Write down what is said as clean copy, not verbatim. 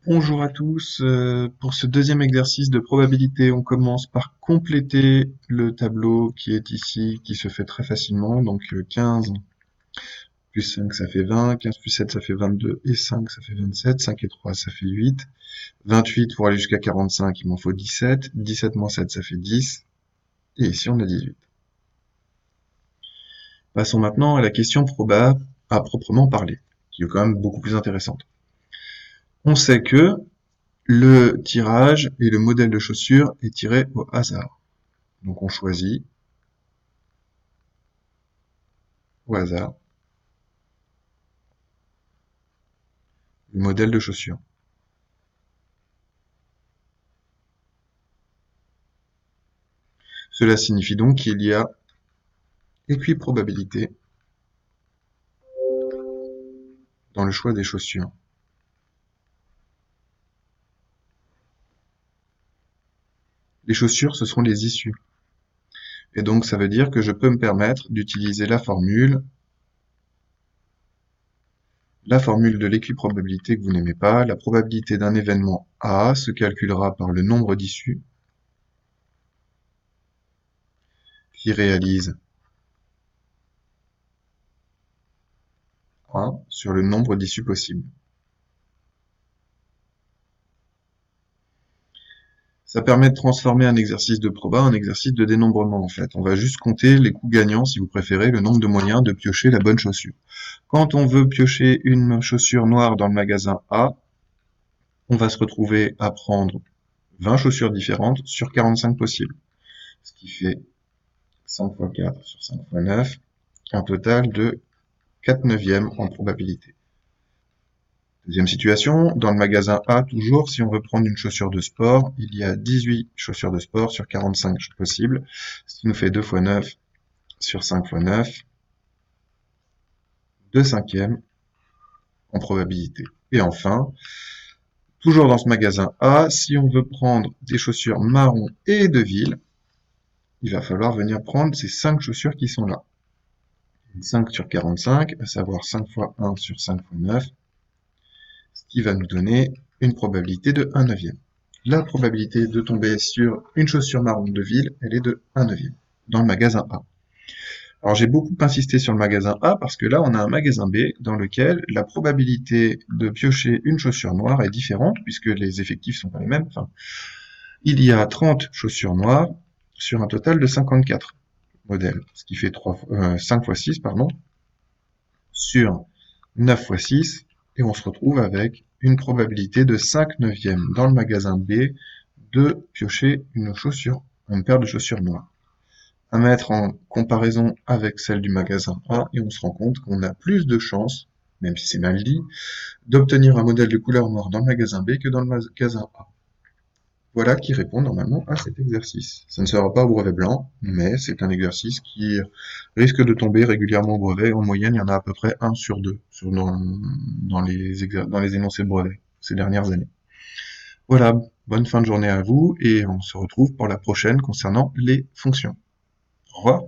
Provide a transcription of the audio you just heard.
Bonjour à tous. Pour ce deuxième exercice de probabilité, on commence par compléter le tableau qui est ici, qui se fait très facilement. Donc 15 plus 5 ça fait 20, 15 plus 7 ça fait 22, et 5 ça fait 27, 5 et 3 ça fait 8, 28 pour aller jusqu'à 45 il m'en faut 17, 17 moins 7 ça fait 10, et ici on a 18. Passons maintenant à la question proba à proprement parler, qui est quand même beaucoup plus intéressante. On sait que le tirage et le modèle de chaussures est tiré au hasard. Donc on choisit au hasard le modèle de chaussures. Cela signifie donc qu'il y a équiprobabilité dans le choix des chaussures. Les chaussures, ce sont les issues. Et donc ça veut dire que je peux me permettre d'utiliser la formule de l'équiprobabilité que vous n'aimez pas. La probabilité d'un événement A se calculera par le nombre d'issues qui réalise 1 sur le nombre d'issues possibles. Ça permet de transformer un exercice de proba en exercice de dénombrement, en fait. On va juste compter les coups gagnants, si vous préférez, le nombre de moyens de piocher la bonne chaussure. Quand on veut piocher une chaussure noire dans le magasin A, on va se retrouver à prendre 20 chaussures différentes sur 45 possibles. Ce qui fait 5 fois 4 sur 5 fois 9, un total de 4 neuvièmes en probabilité. Deuxième situation, dans le magasin A, toujours, si on veut prendre une chaussure de sport, il y a 18 chaussures de sport sur 45 possibles, ce qui nous fait 2 fois 9 sur 5 fois 9, 2 cinquièmes en probabilité. Et enfin, toujours dans ce magasin A, si on veut prendre des chaussures marron et de ville, il va falloir venir prendre ces 5 chaussures qui sont là. 5 sur 45, à savoir 5 fois 1 sur 5 fois 9, ce qui va nous donner une probabilité de 1 neuvième. La probabilité de tomber sur une chaussure marron de ville, elle est de 1 neuvième dans le magasin A. Alors j'ai beaucoup insisté sur le magasin A parce que là on a un magasin B dans lequel la probabilité de piocher une chaussure noire est différente puisque les effectifs sont pas les mêmes. Enfin, il y a 30 chaussures noires sur un total de 54 modèles, ce qui fait 5 fois 6, pardon, sur 9 fois 6, et on se retrouve avec une probabilité de 5 neuvièmes dans le magasin B de piocher une paire de chaussures noires. À mettre en comparaison avec celle du magasin A, et on se rend compte qu'on a plus de chances, même si c'est mal dit, d'obtenir un modèle de couleur noire dans le magasin B que dans le magasin A. Voilà qui répond normalement à cet exercice. Ça ne sera pas au brevet blanc, mais c'est un exercice qui risque de tomber régulièrement au brevet. En moyenne, il y en a à peu près 1 sur 2 dans les énoncés de brevet ces dernières années. Voilà, bonne fin de journée à vous, et on se retrouve pour la prochaine concernant les fonctions. Au revoir.